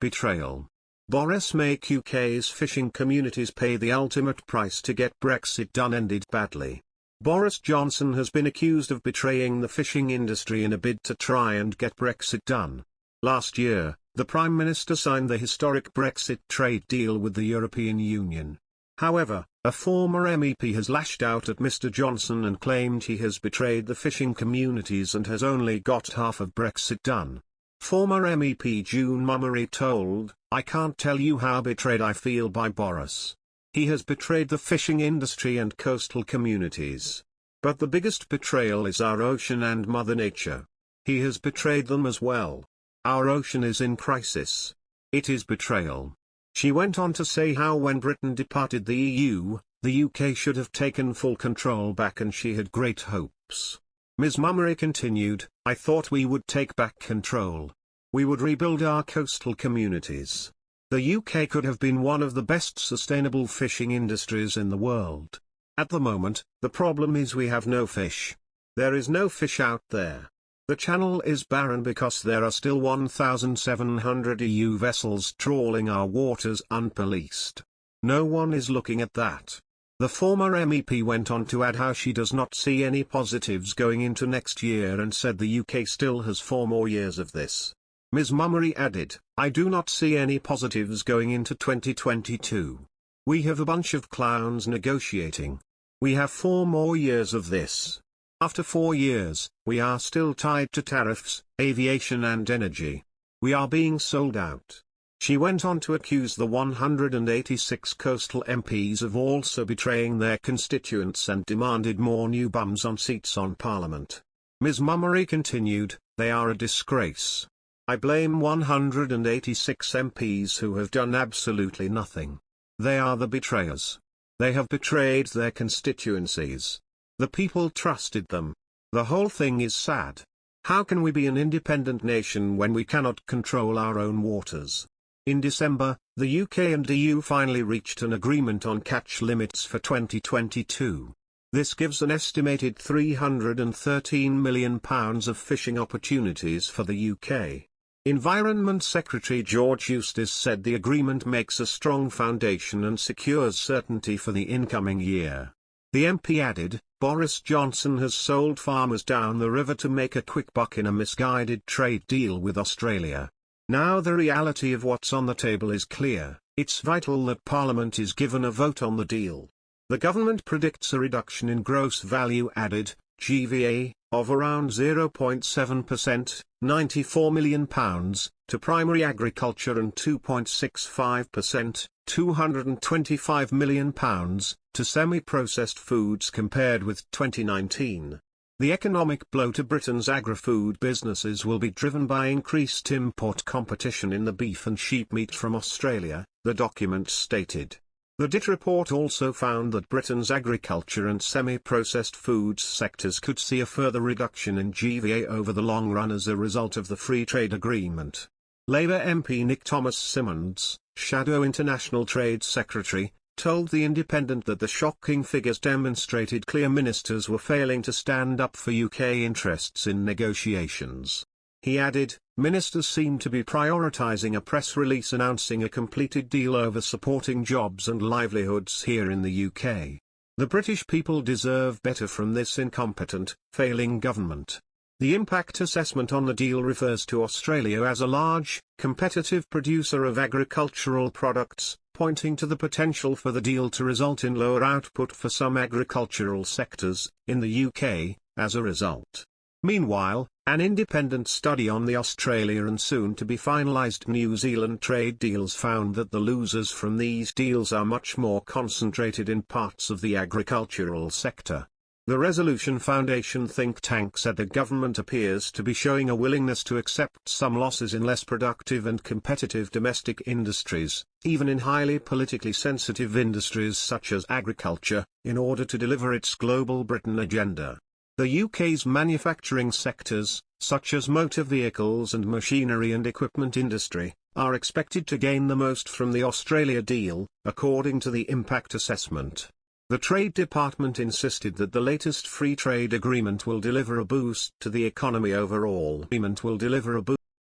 Betrayal. Boris make UK's fishing communities pay the ultimate price to get Brexit done ended badly. Boris Johnson has been accused of betraying the fishing industry in a bid to try and get Brexit done. Last year, the Prime Minister signed the historic Brexit trade deal with the European Union. However, a former MEP has lashed out at Mr. Johnson and claimed he has betrayed the fishing communities and has only got half of Brexit done. Former MEP June Mummery told, "I can't tell you how betrayed I feel by Boris. He has betrayed the fishing industry and coastal communities. But the biggest betrayal is our ocean and Mother Nature. He has betrayed them as well. Our ocean is in crisis. It is betrayal." She went on to say how when Britain departed the EU, the UK should have taken full control back and she had great hopes. Ms. Mummery continued, "I thought we would take back control. We would rebuild our coastal communities. The UK could have been one of the best sustainable fishing industries in the world. At the moment, the problem is we have no fish. There is no fish out there. The channel is barren because there are still 1,700 EU vessels trawling our waters unpoliced. No one is looking at that." The former MEP went on to add how she does not see any positives going into next year and said the UK still has 4 more years of this. Ms. Mummery added, "I do not see any positives going into 2022. We have a bunch of clowns negotiating. We have 4 more years of this. After 4 years, we are still tied to tariffs, aviation and energy. We are being sold out." She went on to accuse the 186 coastal MPs of also betraying their constituents and demanded more new bums on seats on Parliament. Ms. Mummery continued, "They are a disgrace. I blame 186 MPs who have done absolutely nothing. They are the betrayers. They have betrayed their constituencies. The people trusted them. The whole thing is sad. How can we be an independent nation when we cannot control our own waters?" In December, the UK and EU finally reached an agreement on catch limits for 2022. This gives an estimated £313 million of fishing opportunities for the UK. Environment Secretary George Eustace said the agreement makes a strong foundation and secures certainty for the incoming year. The MP added, "Boris Johnson has sold farmers down the river to make a quick buck in a misguided trade deal with Australia. Now the reality of what's on the table is clear. It's vital that Parliament is given a vote on the deal." The government predicts a reduction in gross value added, GVA, of around 0.7%, £94 million, to primary agriculture and 2.65%, £225 million, to semi-processed foods compared with 2019. The economic blow to Britain's agri-food businesses will be driven by increased import competition in the beef and sheep meat from Australia, the document stated. The DIT report also found that Britain's agriculture and semi-processed foods sectors could see a further reduction in GVA over the long run as a result of the free trade agreement. Labour MP Nick Thomas Symonds, Shadow International Trade Secretary, told The Independent that the shocking figures demonstrated clear ministers were failing to stand up for UK interests in negotiations. He added, "Ministers seem to be prioritising a press release announcing a completed deal over supporting jobs and livelihoods here in the UK. The British people deserve better from this incompetent, failing government." The impact assessment on the deal refers to Australia as a large, competitive producer of agricultural products, pointing to the potential for the deal to result in lower output for some agricultural sectors, in the UK, as a result. Meanwhile, an independent study on the Australia and soon-to-be finalised New Zealand trade deals found that the losers from these deals are much more concentrated in parts of the agricultural sector. The Resolution Foundation think tank said the government appears to be showing a willingness to accept some losses in less productive and competitive domestic industries, even in highly politically sensitive industries such as agriculture, in order to deliver its Global Britain agenda. The UK's manufacturing sectors, such as motor vehicles and machinery and equipment industry, are expected to gain the most from the Australia deal, according to the impact assessment. The Trade Department insisted that the latest free trade agreement will deliver a boost to the economy overall.